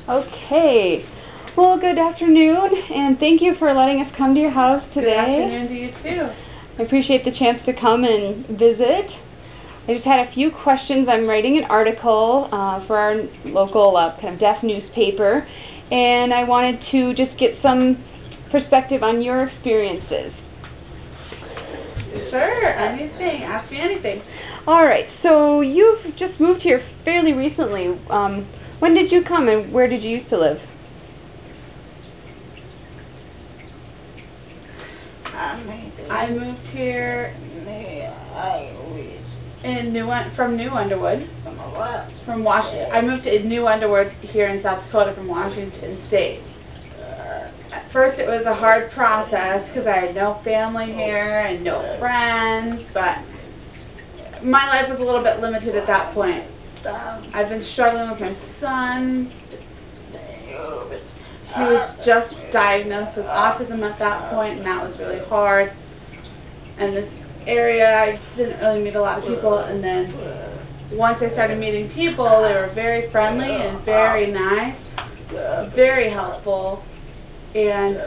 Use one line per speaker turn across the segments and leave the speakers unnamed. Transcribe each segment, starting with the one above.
Okay. Well, good afternoon, and thank you for letting us come to your house today.
Good afternoon to you too.
I appreciate the chance to come and visit. I just had a few questions. I'm writing an article for our local kind of deaf newspaper, and I wanted to just get some perspective on your experiences.
Sure, anything. Ask me anything.
All right. So you've just moved here fairly recently. When did you come, and where did you used to live?
I moved here from New Underwood. From Washington. I moved to New Underwood here in South Dakota from Washington State. At first it was a hard process because I had no family here and no friends, but my life was a little bit limited at that point. I've been struggling with my son. He was just diagnosed with autism at that point, and that was really hard. And this area, I didn't really meet a lot of people, and then once I started meeting people, they were very friendly and very nice, very helpful, and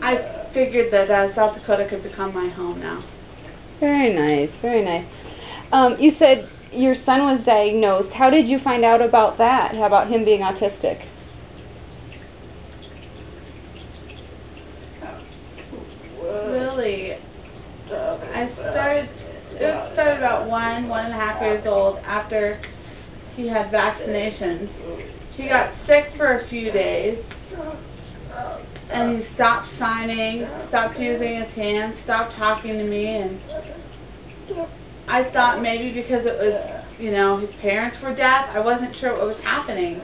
I figured that South Dakota could become my home now.
Very nice, very nice. You said your son was diagnosed. How did you find out about that? How about him being autistic?
Really, it started about 1.5 years old after he had vaccinations. He got sick for a few days, and he stopped signing, stopped using his hands, stopped talking to me, and I thought maybe because it was, you know, his parents were deaf, I wasn't sure what was happening.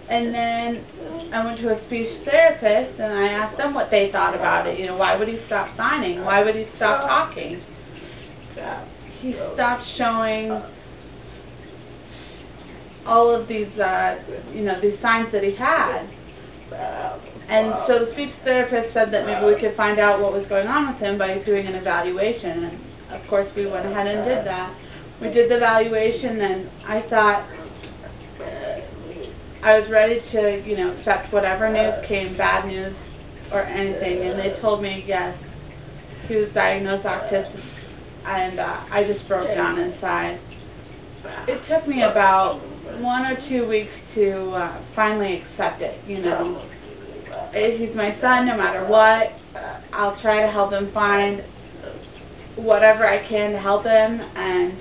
And then I went to a speech therapist, and I asked them what they thought about it. You know, why would he stop signing? Why would he stop talking? He stopped showing all of these, you know, these signs that he had. And so the speech therapist said that maybe we could find out what was going on with him by doing an evaluation. And of course, we went ahead and did that. We did the evaluation, and I thought I was ready to, you know, accept whatever news came, bad news or anything, and they told me, yes, he was diagnosed autistic, and I just broke down inside. It took me about 1 or 2 weeks to finally accept it, you know. He's my son no matter what. I'll try to help him find whatever I can to help him, and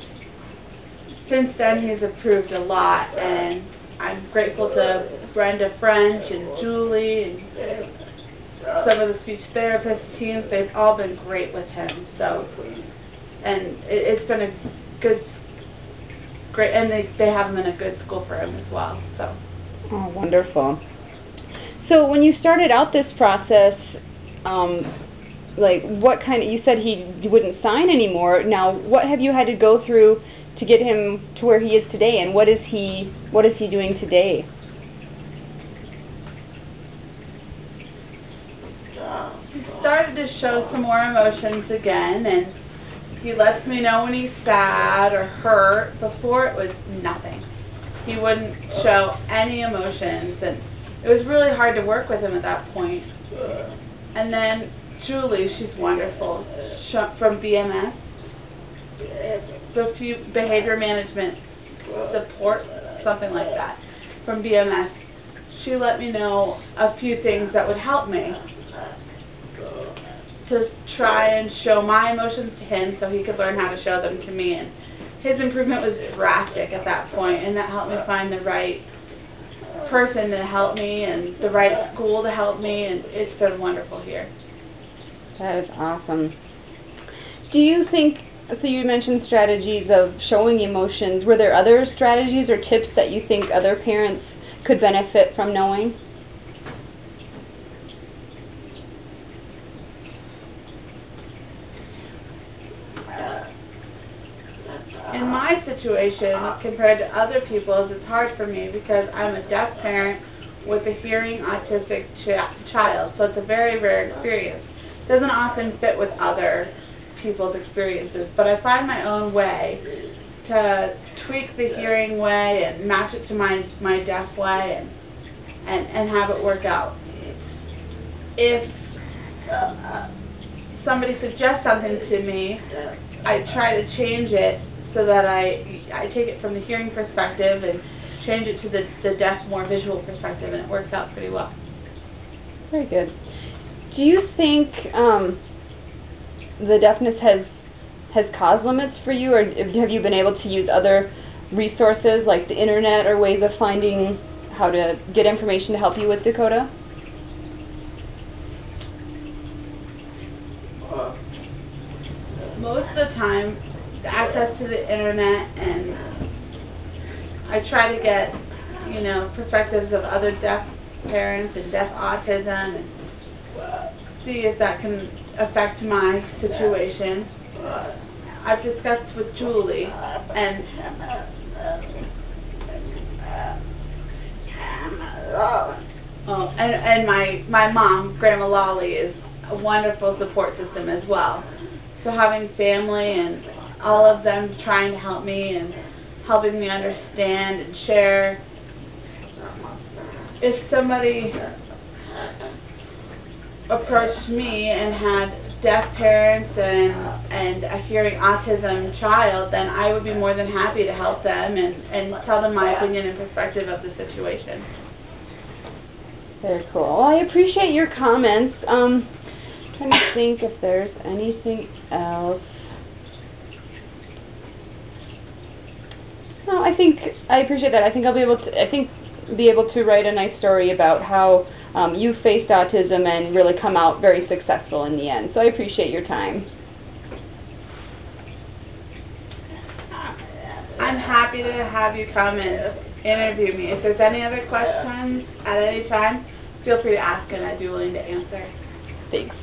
since then he's improved a lot, and I'm grateful to Brenda French and Julie and some of the speech therapist teams. They've all been great with him. So, and it's been a great, and they have him in a good school for him as well. So.
Oh, wonderful. So when you started out this process, like what kind of, you said he wouldn't sign anymore. Now, what have you had to go through to get him to where he is today, and what is he doing today?
He started to show some more emotions again, and he lets me know when he's sad or hurt. Before it was nothing. He wouldn't show any emotions, and it was really hard to work with him at that point. And then Julie, she's wonderful, from BMS. Behavior Management Support, something like that, from BMS. She let me know a few things that would help me to try and show my emotions to him so he could learn how to show them to me. And his improvement was drastic at that point, and that helped me find the right person to help me and the right school to help me, and it's been wonderful here.
That is awesome. Do you think, so you mentioned strategies of showing emotions. Were there other strategies or tips that you think other parents could benefit from knowing?
In my situation, compared to other people's, it's hard for me because I'm a deaf parent with a hearing autistic child, so it's a very rare experience. It doesn't often fit with other people's experiences, but I find my own way to tweak the hearing way and match it to my deaf way and have it work out. If somebody suggests something to me, I try to change it so that I take it from the hearing perspective and change it to the deaf, more visual perspective, and it works out pretty well.
Very good. Do you think the deafness has caused limits for you, or have you been able to use other resources like the internet or ways of finding how to get information to help you with Dakota?
Most of the time, the access to the internet, and I try to get, perspectives of other deaf parents and deaf autism and see if that can affect my situation. I've discussed with Julie, and my mom, Grandma Lolly, is a wonderful support system as well. So having family and all of them trying to help me and helping me understand and share. If somebody approached me and had deaf parents and a hearing autism child, then I would be more than happy to help them and tell them my opinion and perspective of the situation.
Very cool. Well, I appreciate your comments. Trying to think if there's anything else. No, I appreciate that. I think I'll be able to write a nice story about how you faced autism and really come out very successful in the end. So I appreciate your time.
I'm happy to have you come and interview me. If there's any other questions at any time, feel free to ask, and I'd be willing to answer.
Thanks.